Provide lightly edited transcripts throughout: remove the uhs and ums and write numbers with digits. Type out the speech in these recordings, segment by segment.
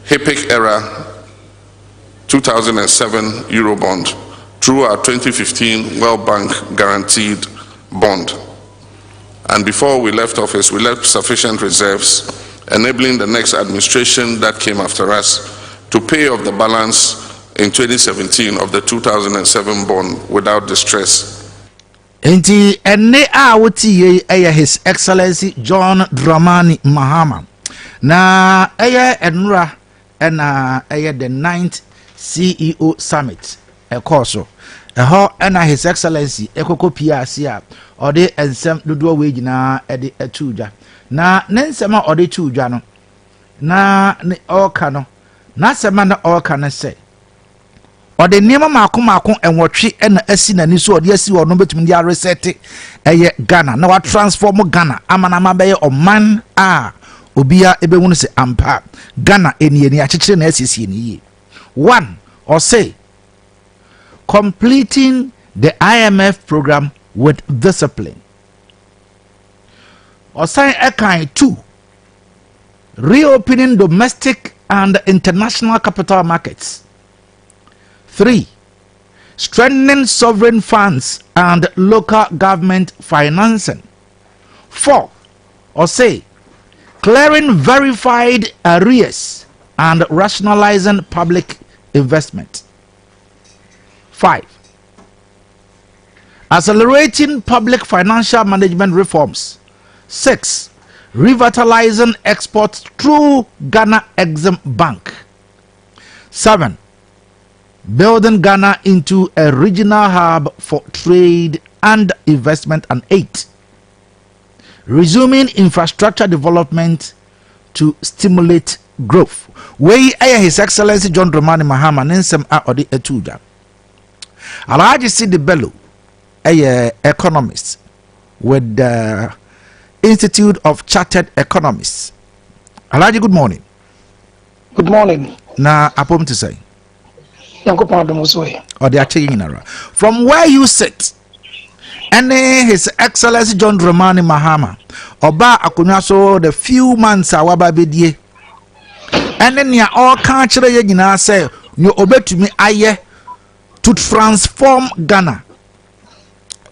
HIPIC era 2007 Eurobond through our 2015 World Bank guaranteed bond. And before we left office, we left sufficient reserves, enabling the next administration that came after us to pay off the balance in 2017 of the 2007 bond without distress. Enti ene a woti ye His Excellency John Dramani Mahama na enura ena the 9th CEO Summit ekoso eho ena His Excellency ekoko PRC a ode ensem dodo we gina ede atuja na nensema ode tuja no na ne oka no na sema na oka na se ode niema mako enwotwe ena asi nani so ode asi ono betumi dia reset eye Ghana na wa transform Ghana amana mabaye oman a obia ebehunu se ampa Ghana eni akekere na asisi ni 1 or say completing the IMF program with discipline. Or say ekan 2 reopening domestic and international capital markets. 3 strengthening sovereign funds and local government financing. 4 or say clearing verified arrears and rationalizing public investment. 5 accelerating public financial management reforms. 6 revitalizing exports through Ghana Exim Bank. 7 building Ghana into a regional hub for trade and investment. And 8 resuming infrastructure development to stimulate growth. We His Excellency John Dramani Mahama nensem a odi etuja. Alhaji Sidi Bello, economist with the Institute of Chartered Economists. Alhaji, good morning. Good morning. Na apom to say. From where you sit, and His Excellency John Dramani Mahama, Oba Akunyaso, the few months awaba bedie, and then ya all country yina say, you obey to me aye to transform Ghana.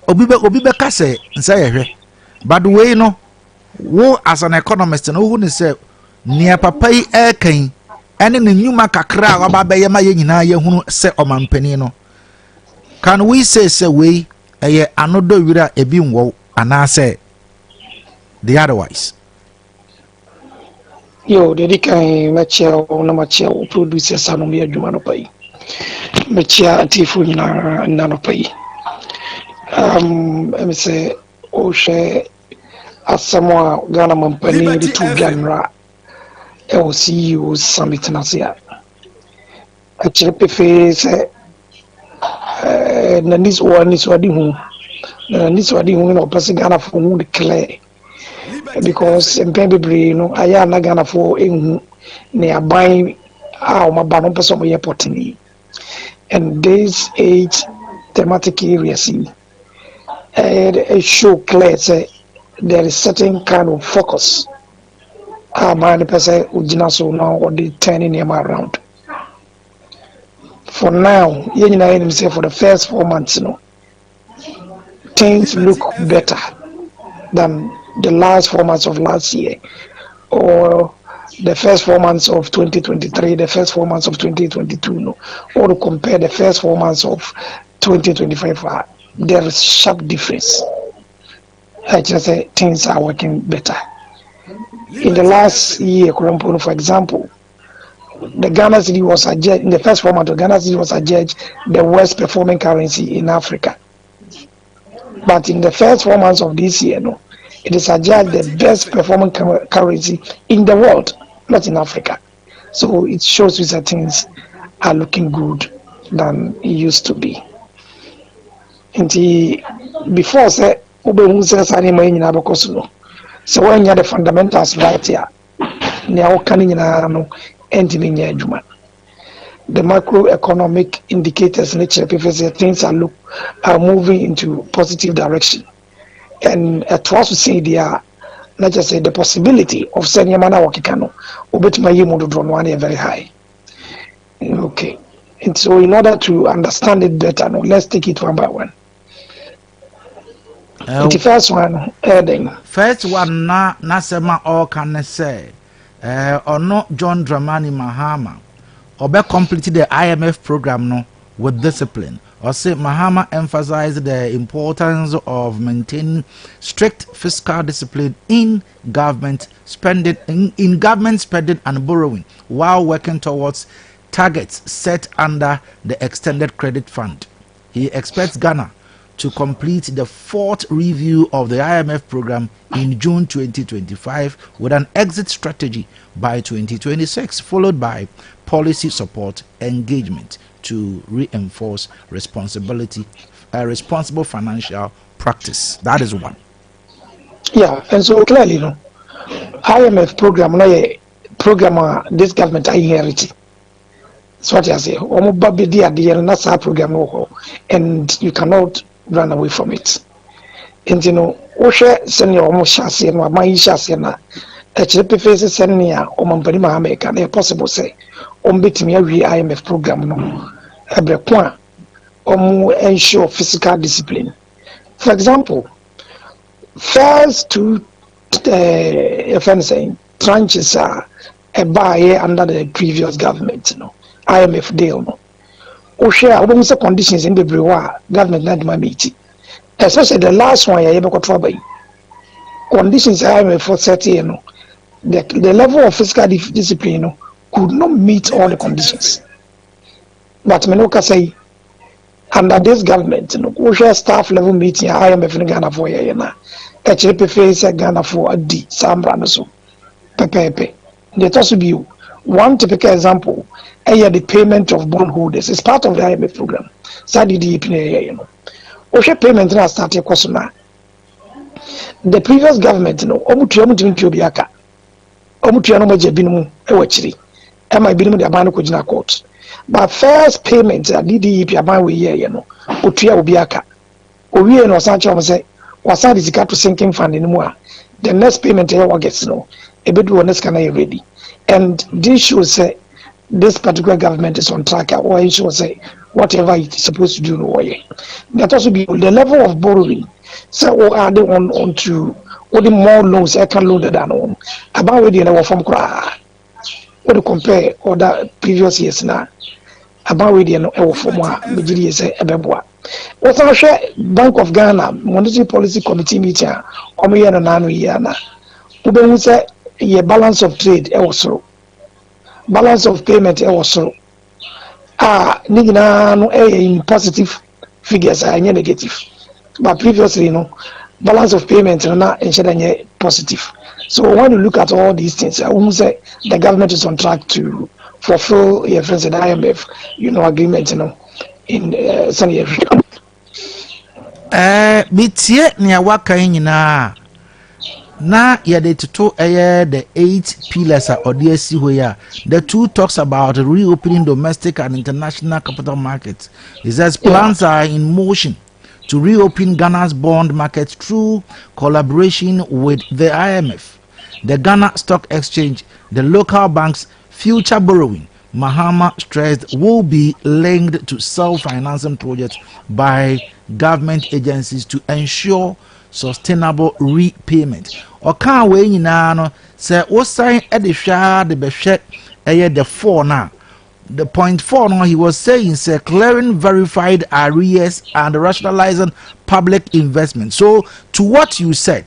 Obibe kase say, but we know, wo as an economist, and who say, near papa king. And in the new makakra waba ye ma ye nyina ye hunu se omampani no. Can we say we another wira ebi nwo ana say the otherwise? Yo dedi kan machia na machia producers anu me adwuma no pai. Machia atifu nyina na no pai. Me say o hwe asamo Ghana mampani di tu gamra CEO Summit Nasia. Actually, prefer say Nanis one is what you Nanis what you know, person Ghana for who declare because in Pembury, I am not Ghana for near buying our Mabano person we airport me. And these 8 thematic areas show clear say there is certain kind of focus. Man, person ujina so now or they turning him around. For now, say for the first 4 months, things look better than the last 4 months of last year, or the first 4 months of 2023, the first 4 months of 2022, or to compare the first 4 months of 2025. There is sharp difference. I just say things are working better. In the last year, for example, the Ghana cedi was adjudged in the first 4 months. The Ghana cedi was adjudged the worst performing currency in Africa. But in the first 4 months of this year, it is adjudged the best performing currency in the world, not in Africa. So it shows you that things are looking good than it used to be. And before say, so when you have the fundamentals right here, the macroeconomic indicators nature things are moving into positive direction. And to also say they are not just say the possibility of sending mana wakikano obetuma yemu do draw one very high. Okay. And so in order to understand it better, no, let's take it one by one. The first one, first one na sema all can say or not John Dramani Mahama or complete the IMF program no with discipline. Or say Mahama emphasized the importance of maintaining strict fiscal discipline in government spending in government spending and borrowing while working towards targets set under the extended credit fund. He expects Ghana to complete the 4th review of the IMF program in June 2025 with an exit strategy by 2026, followed by policy support engagement to reinforce responsible financial practice. That is one. Yeah, and so clearly, IMF program, this government I inherited. So what I say, program, and you cannot run away from it. And senior almost chassis and my chassis na HPFC senior or Mampanima American, a possible say, bit me every IMF program no every point ensure physical discipline. For example, first two tranches are a buy under the previous government, IMF deal no. Share almost conditions in the government not my meeting. Especially the last one I ever got trouble. Conditions IMF for 30 the level of fiscal discipline could not meet all the conditions. But Menoka say under this government, share staff level meeting IMF in Ghana for HPFC Ghana for a D Sambra so Pepe. There also be one typical example. The payment of bondholders is part of the IMF program. Payment now started the previous government, but first payment DDP to sinking fund anymore. The next payment gets ready. And this shows say this particular government is on track, or it should say whatever it's supposed to do no way. That also be the level of borrowing. So are they on to what the more loans I can load than on about where the from cry. What to compare other previous years now about where the from majority say a what's our share Bank of Ghana Monetary Policy Committee meeting or me and an year now. Ube say a balance of trade also. Balance of payment also in positive figures are negative, but previously balance of payment not positive. So when you look at all these things, I won't say the government is on track to fulfill your friends at IMF agreement in some years. Bitie ni awaka nyina na yade to the 8 pillars or DSC the 2 talks about reopening domestic and international capital markets. It says plans are in motion to reopen Ghana's bond market through collaboration with the IMF, the Ghana Stock Exchange, the local banks. Future borrowing, Mahama stressed, will be linked to self-financing projects by government agencies to ensure sustainable repayment. Or can't we no say what sign at the share the beshet the 4 now. The point 4 now he was saying say clearing verified arrears and rationalizing public investment. So to what you said,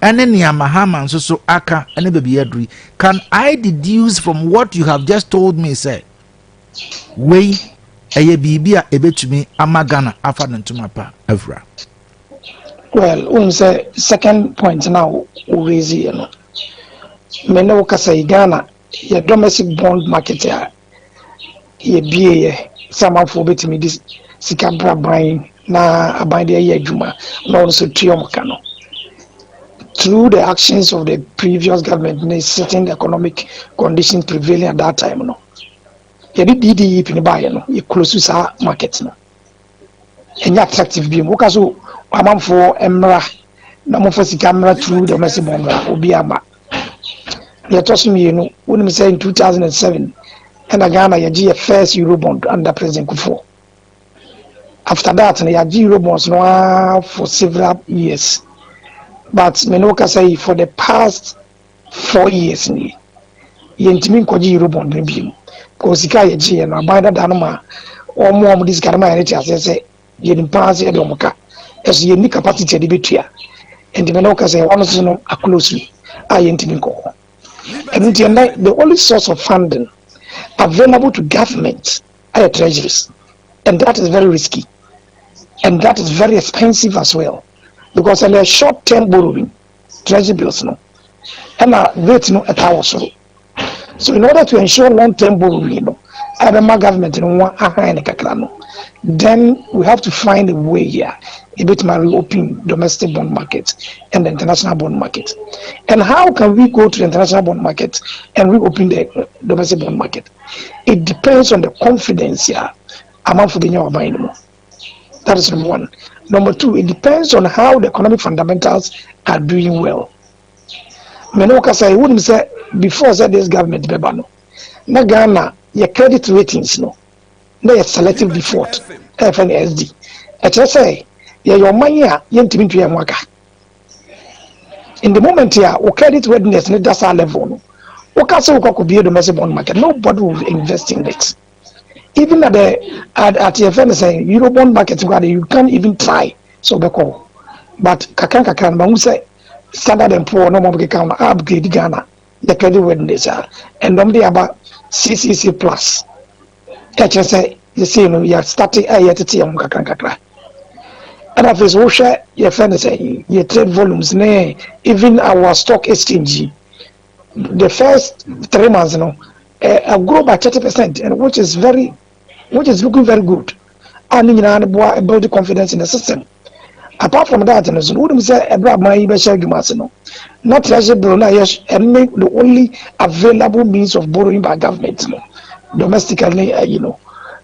and then Mahama so aka and baby agree. Can I deduce from what you have just told me say we bibia ebetumi amagana afadan tumapa evra? Well, when say second point now we raise Meno kasa Ghana your domestic bond market ye BA some for betimi this sikabra buying na abide ye juma na also triomkano. Through the actions of the previous government, certain economic conditions prevailing at that time, you did DDE in buy, you close to our market, and attractive beam. Wakaso, I'm for Emra, no more for camera through the messy bomber, Obiama. You're tossing me, when we say in 2007, and Ghana, you first Eurobond under President Kufuor. After that, you had Eurobonds for several years. But Menoka say for the past 4 years, yɛntimi nkɔgye Eurobond no bi because sika yɛgye no aban dada no ma ɔmo de sika no ma yɛne te aseɛ sɛ yɛnim paa sɛ yɛde ɔmo ka ɛso yɛnni capacity de bɛtua nti mɛ na woka sɛ ɔno so no aclosely a yɛntimi nkɔ hɔ ɛno nti ɛnɛ the only source of funding available to government are treasuries, and that is very risky, and that is very expensive as well, because in a short-term borrowing, treasury bills no, and rate no at our so. So in order to ensure long-term borrowing, Abia government then we have to find a way here, a bit more reopen domestic bond market and the international bond market. And how can we go to the international bond market and reopen the domestic bond market? It depends on the confidence here among the buying. That is number one. Number two, it depends on how the economic fundamentals are doing well. Menoka say, I wouldn't say before that this government bebano. Na Ghana, your credit ratings no. Na selective default, FNSD. I just say, your money yentimi to yamwaka. In the moment here, o credit readiness no that's our level no. O ka say o could be a domestic bond market. Nobody will invest in it. Even at the FNSA Eurobond market, you can't even try. So beko. But kakan but who say Standard & Poor no more can upgrade Ghana the credit readiness and they about CCC plus. HSA you see you are starting a yet kakra. And if it's share your friend say your trade volumes even our stock exchange the first 3 months grow by 30%, and which is looking very good. And you know build confidence in the system. Apart from that, wouldn't say about my special not treasury bill and make the only available means of borrowing by government domestically,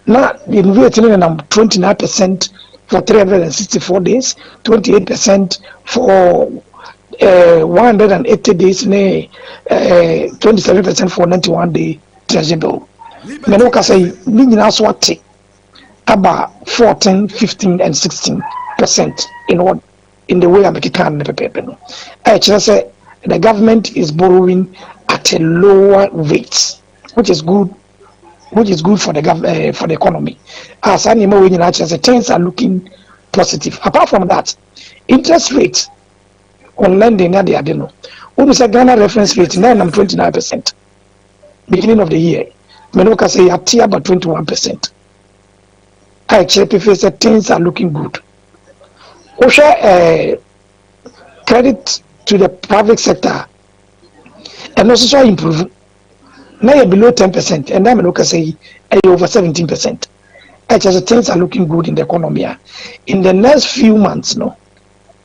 Now in Vietnam 29% for 364 days, 28% for 180 days, 27% for 91-day treasury bill. Menoka say meaning what about 14, 15, and 16% in the way American I just say the government is borrowing at a lower rate, which is good for the government for the economy. As animal things are looking positive. Apart from that, interest rates on lending at the Adeno. When say Ghana reference rate now 29%. Beginning of the year, Menoka say at about 21%. I check if it's things are looking good. Osha credit to the private sector and also improve. Now you're below 10%, and then look say over 17%. Just things are looking good in the economy. In the next few months,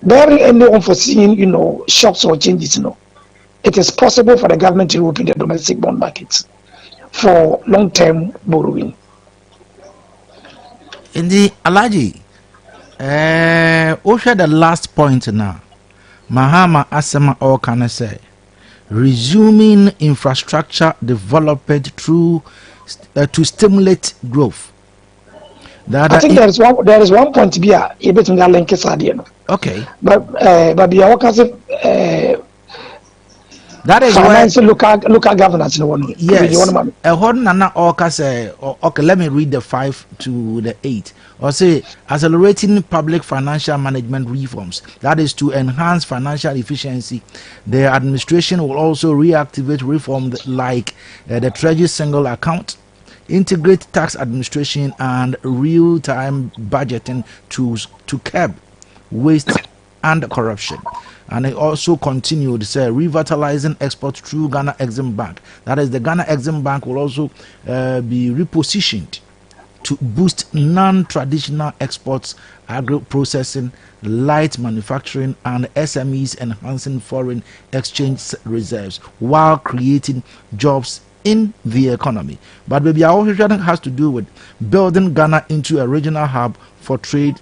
barring any unforeseen, shocks or changes, it is possible for the government to open the domestic bond markets for long-term borrowing. In the Alaji, Osha the last point now. Mahama Asema or can I say resuming infrastructure development through to stimulate growth. I think there is one point to be a bit in the link is okay. But that is financial local governance no one. Yes. Okay, let me read the 5 to the 8. Or say accelerating public financial management reforms. That is to enhance financial efficiency. The administration will also reactivate reforms like the Treasury single account, integrate tax administration and real-time budgeting tools to curb waste and corruption. And it also continued, revitalizing exports through Ghana Exim Bank. That is, the Ghana Exim Bank will also be repositioned to boost non-traditional exports, agro-processing, light manufacturing, and SMEs, enhancing foreign exchange reserves while creating jobs in the economy. But maybe our vision has to do with building Ghana into a regional hub for trade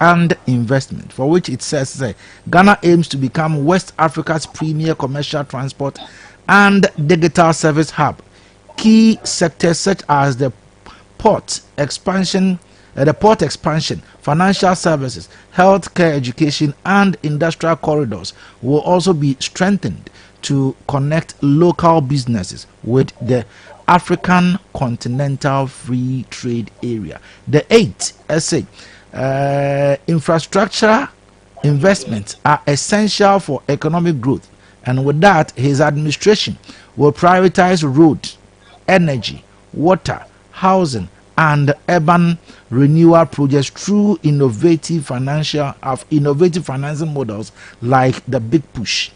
and investment, for which it says Ghana aims to become West Africa's premier commercial transport and digital service hub. Key sectors such as the port expansion, financial services, healthcare, education, and industrial corridors will also be strengthened to connect local businesses with the African Continental Free Trade Area. The 8th essay, infrastructure investments are essential for economic growth, and with that, his administration will prioritize road, energy, water, housing, and urban renewal projects through innovative financing models like the Big Push.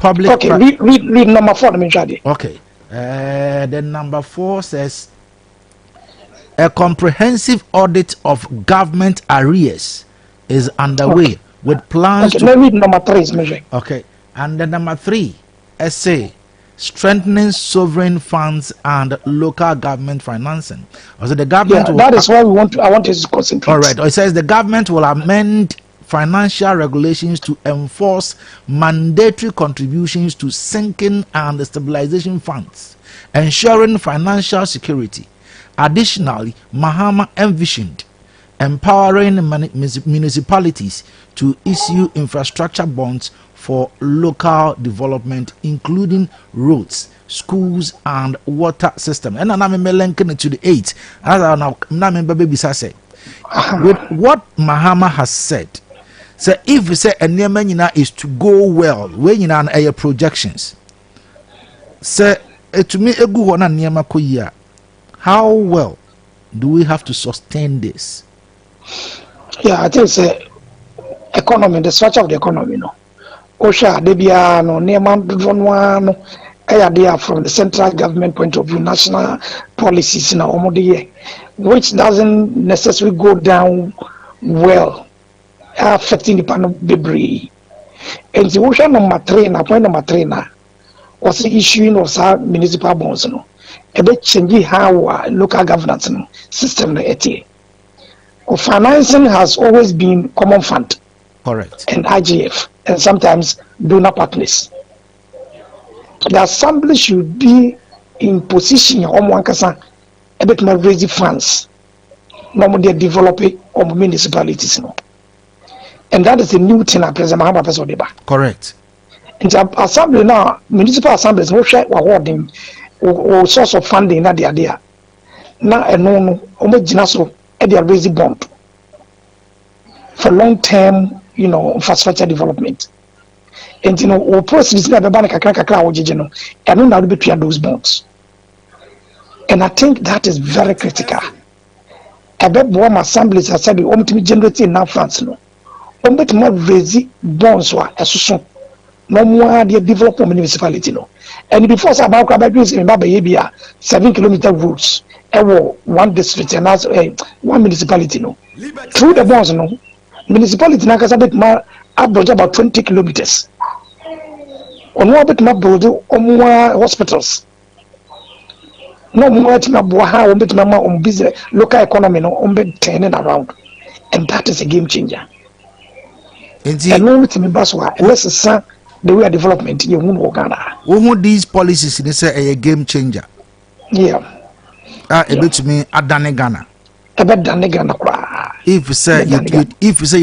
Read number 4. Let me try it. Okay. Then number 4 says a comprehensive audit of government arrears is underway with plans to. Let me read number 3. Okay. And then number 3 essay, strengthening sovereign funds and local government financing. Also, the government that is why I want to concentrate. All right. It says the government will amend financial regulations to enforce mandatory contributions to sinking and stabilization funds, ensuring financial security. Additionally, Mahama envisioned empowering municipalities to issue infrastructure bonds for local development, including roads, schools, and water system. And I'm linking to the 8th. As I now baby say, with what Mahama has said, so if we say a name is to go well, when you know your projections, say to me a good one and how well do we have to sustain this? Yeah, I think say economy, the structure of the economy, Osha, Abia, Neman, from the central government point of view, national policies, which doesn't necessarily go down well, affecting the panel debris. And the Osha number 3, point number 3 was the issuing of some municipal bonds, a bit changing how local governance system. Financing has always been common fund. Correct. And IGF, and sometimes donor partners. The assembly should be in position a bit more raising funds. Normally developing municipalities. And that is a new thing at President Mahama. Correct. In the assembly now, municipal assemblies no share awarding or source of funding that they are there. Now and no so they are raising bond for long-term, infrastructure development. And we process na beba na kakra ojeje and no now between those bonds. And I think that is very critical. A bit more assemblies are said to generate enough funds bit more raise bonds wa esusun no more the development municipality and before about in Baba 7 kilometer roads one district and as one municipality through the bonds municipality na kasa bit more about 20 kilometers on one bit more build hospitals no more how bit more business local economy bit turning around, and that is a game changer. And no to me baswa the way of development you won't Ghana. These policies they say a game changer. Yeah. A bit to me adane Ghana. A bit dane Ghana. If you say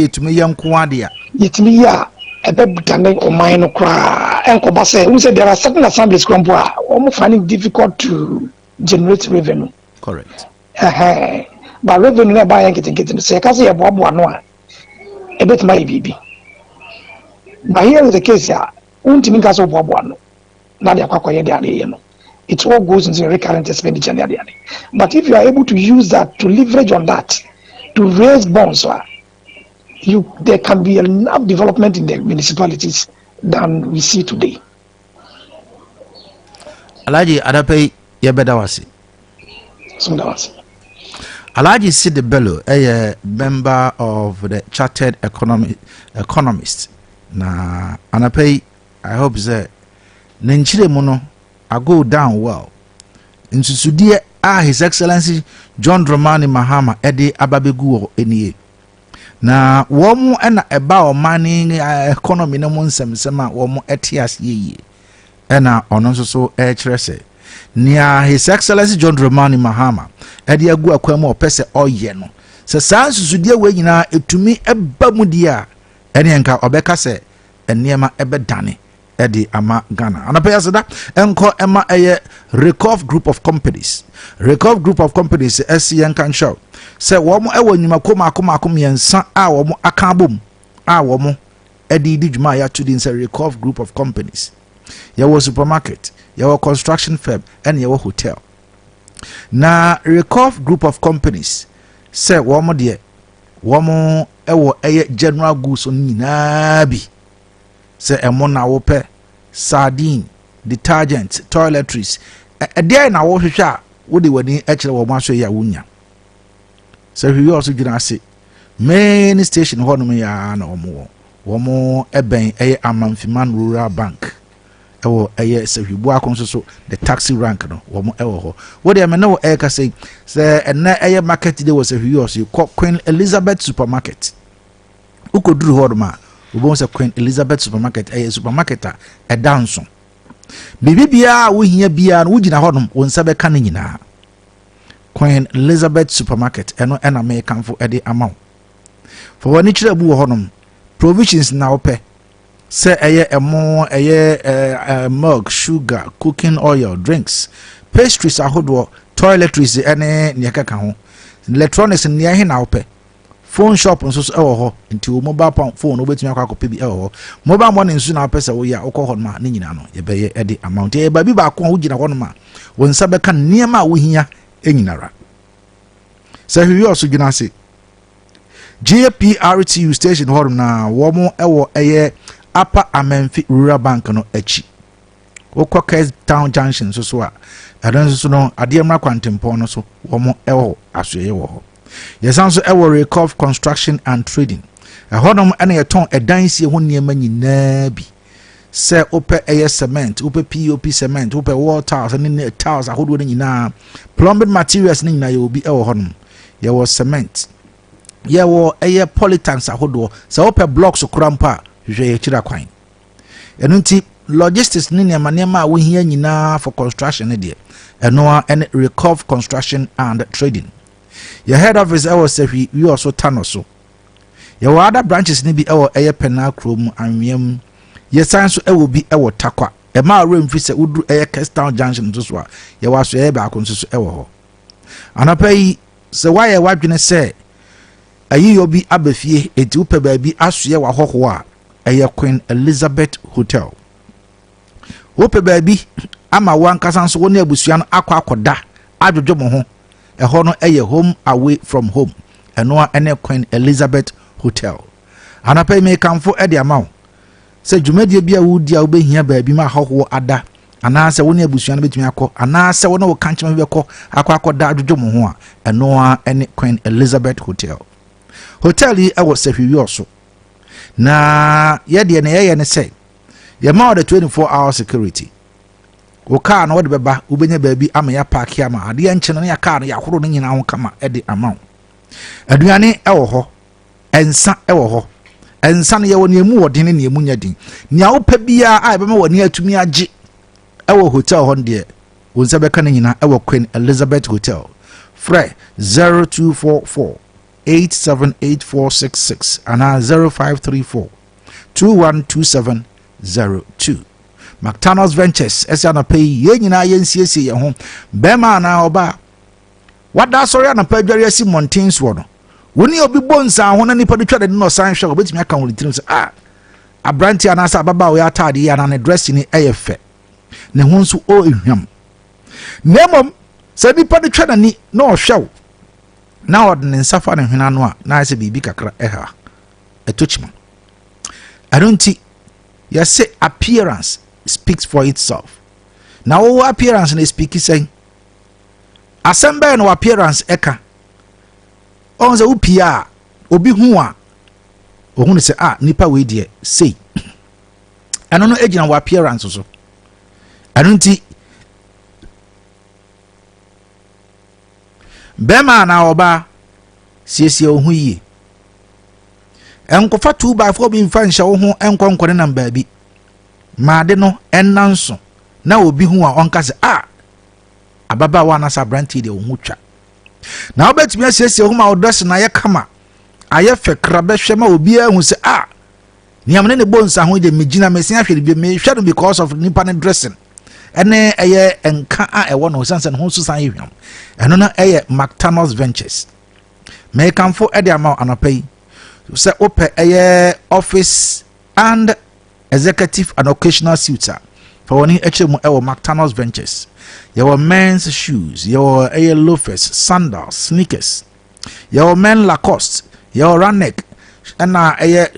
to me young Kwadia. It me a bit dane or mine cry and Kobase who said there are certain assemblies almost finding difficult to generate revenue. Correct. But revenue by getting say cause a bob one a bit my baby. But here is the case here. It all goes into recurrent expenditure. But if you are able to use that to leverage on that to raise bonds, there can be enough development in the municipalities than we see today. Alaji Adape Yabedawasi. Alaji Sidi Bello, a member of the Chartered Economist. Na anapai I hope say nenchire mu no I go down well nsusudie His Excellency John Dramani Mahama ede ababegu enie na womu ena eba o mani economy na mu nsem a womu etias yeye ɛna ɔno nso so ɛkyerɛ sɛ nea His Excellency John Dramani Mahama ɛde agu akwan mu ɔpɛ sɛ ɔyɛ no sɛ saa nsusudeɛ wɔ nyinaa etumi ɛba mu di a ɛne nka ɔbɛka sɛ nneɛma ɛbɛdane ɛde ama Ghana anapɛ yɛ seda ɛnkɔ ɛma ɛyɛ Recover Group of Companies ɛsi yɛn kan show sɛ wɔn ɛwɔ nnwumako maako mmiɛnsa a wɔn aka abom a wɔn ɛde di dwuma a yɛato din sɛ Recover Group of Companies yɛwɔ supermarket yɛwɔ construction firm ɛne yɛwɔ hotel na Recover Group of Companies sɛ wɔn deɛ wɔn ɛwɔ ɛyɛ general goods nyinaa bi sɛ ɛmo na wɔpɛ sardine detergent toiletries ɛdeɛ na wɔhwehwɛ a wode wani ɛkyerɛ wɔn aso yɛ a wonya sɛ hwiwi ɔso gyina ase main station hɔ nom yɛ na wɔn ɛbɛn ɛyɛ Amanfiman Rural Bank ɛwɔ ɛyɛ sɛ hwibu akɔ nso so the taxi rank no wɔn ɛwɔ hɔ wode ɛmɛ na wɔ ɛyɛ kasa yi sɛ ɛnɛ ɛyɛ market day wɔ sɛ hwiwi ɔso kɔ Queen Elizabeth supermarket ukoduru hɔ nom a wobɛhu sɛ Queen Elizabeth supermarket ɛyɛ supermarket a ɛda nso bibia wohia bia no wogyina hɔ nom wo nsa bɛka no nyinaa Queen Elizabeth supermarket ɛno ɛna me kamfo ɛde ama wo for wani kyerɛ bu wɔ hɔ nom provisions na wopɛ sɛ ɛyɛ ɛmo ɛyɛ milk sugar cooking oil drinks pastries ahodoɔ toiletries ɛne nea kaka ho electronics nea he na wopɛ phone shop nso so ɛwɔ hɔ nti wo mobile phone wobɛtumi akɔ akɔpɛ bi ɛwɔ hɔ mobile money nso na wopɛ sɛ woyɛ wokɔ hɔ no ma ne nyina no yɛbɛyɛ ɛde amount yɛ baabi baako a wogyina hɔ no ma wo nsa bɛka nneɛma a wohia ɛnyinara sɛ hwiwi ɔso gyina ase GPRTU station hɔ na wɔn ɛwɔ ɛyɛ Upper Amenfi Rural Bank no akyi wokɔ Cape Town Junction nso so a ɛno nso so no adeɛ mmra kwantempɔn no so wɔn ɛwɔ asoɛyɛ wɔ hɔ yɛsan so ɛwɔ Recover Construction and Trading ɛhɔ nom ɛna yɛtɔn ɛdan sie ho nneɛma nyinaa bi sɛ wopɛ ɛyɛ cement wopɛ POP cement wopɛ wall tiles ne tiles ahodoɔ no nyinaa plumbing materials no nyinaa yɛwɔ bi ɛwɔ hɔ nom yɛwɔ cement yɛwɔ ɛyɛ polytanks ahodoɔ sɛ wopɛ blocks korampa a hwehwɛ yɛkyerɛ kwan ɛno nti logistics ne nneɛma a wohia nyinaa for construction ne deɛ ɛno a ɛne Recover Construction and Trading your head office ɛwɔ sɛhwi wi ɔso tano so yɛwɔ other branches ne bi ɛwɔ ɛyɛ Penal Chrome anwem yɛsan so ɛwɔ bi ɛwɔ Takwa ɛma awura mfi sɛ woduru ɛyɛ Cape Town Junction nso so a yɛwɔ aso ɛyɛ baako nso so ɛwɔ hɔ anapa yi sɛ wayɛ wadwene sɛ ayi yɛ bi abafie eti wopɛ baabi asoɛ wɔ hɔho a ɛyɛ Queen Elizabeth Hotel wopɛ baabi ama wankasa nso wone abusua no akɔ akɔda adwodwo mo ho ɛhɔ no ɛyɛ home away from home ɛno a ɛne Queen Elizabeth Hotel anapa yi mekamfo ɛde ama wo sɛ dwumadie bi a wodi a wobɛhia baabi ma hɔho ada anaasɛ wone abusua no bɛtumi akɔ anaasɛ wone wo kankyema bɛkɔ akɔ akɔda adwodwo mo ho a ɛno a ɛne Queen Elizabeth Hotel yi ɛwɔ sɛhwiwi ɔso na yɛdeɛ ne yɛyɛ ne sɛ yɛma wɔde 24-hour security wo car no wɔde bɛba wobɛnya baabi ama ya park ama adeɛ nkyɛ no ne ya car no yɛahoro no nyinaa ho kama ɛde ama wo aduane ɛwɔ hɔ ɛnsa ɛwɔ hɔ ɛnsa no yɛwɔ nemu wɔden ne nemu nya din nea wopɛ biara a ɛbɛma w'ani atumi agye ɛwɔ hotel hɔ deɛ wo nsa bɛka no nyinaa ɛwɔ Queen Elizabeth Hotel frɛ 0244 878466 and 0534 212702 McTanos Ventures esa na pay ye nyina ye nsiesie ye ho bema na oba wada sori na pa dware asi mountains wo no woni obi bonsa ho na nipa de twade no san hwe obetimi aka won tirim se abranti anasa baba wo ya atade ya na ne dress ni eyefe ne ho nso o ehwam nemom se nipa de twade ni na o hwe na od ne nsafa ne hwena no a na ase bibi kakra eha etochima adonti you say appearance speaks for itself. Now our appearance in speaking saying assemble no appearance eka on the upia obi huwa ohun say nipa we die say ano no agina our appearance so adonti bema na oba siesie ohun yi enkofa 2x4 bi mfa nhyɛ wo ho enkonkore na baabi maade no enanso na obi hu a onka se ababaawa na sa branti de wo hu twa na obetumi asiesie ho ma odress na ye kama aye fe krabehwe ma obi ahu se niamne ne bonsa ho de megina mesin ahwere bi me hwe no because of nipa ne dressing ene eye enka ewo no sanse ho so san ehwam eno na eye McTanos Ventures me kanfo e de ama anopai se ope eye office and executive and occasional suites for woni echemu ewo McTanos Ventures your men's shoes your eye loafers sandals sneakers your men Lacoste your run neck and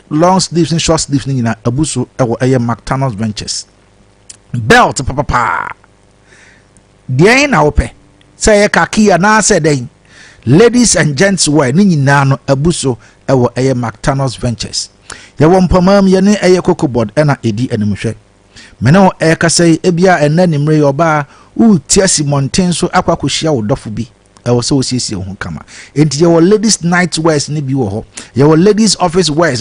long sleeves and short sleeves na abuso ewo McTanos Ventures belt papa dey na ope say kakia na say dey ladies and gents wear ni nyina no abuso ewo McTanos Ventures ye wo mpamam ye ne KOTOKO board na edi animhwe me no kasai ebia enna nimre yoba utiasi mountain so akwakohia wo dofo bi ewo so osiesie ho kama enti ye wo ladies night wears ni bi wo ho ye wo ladies office wears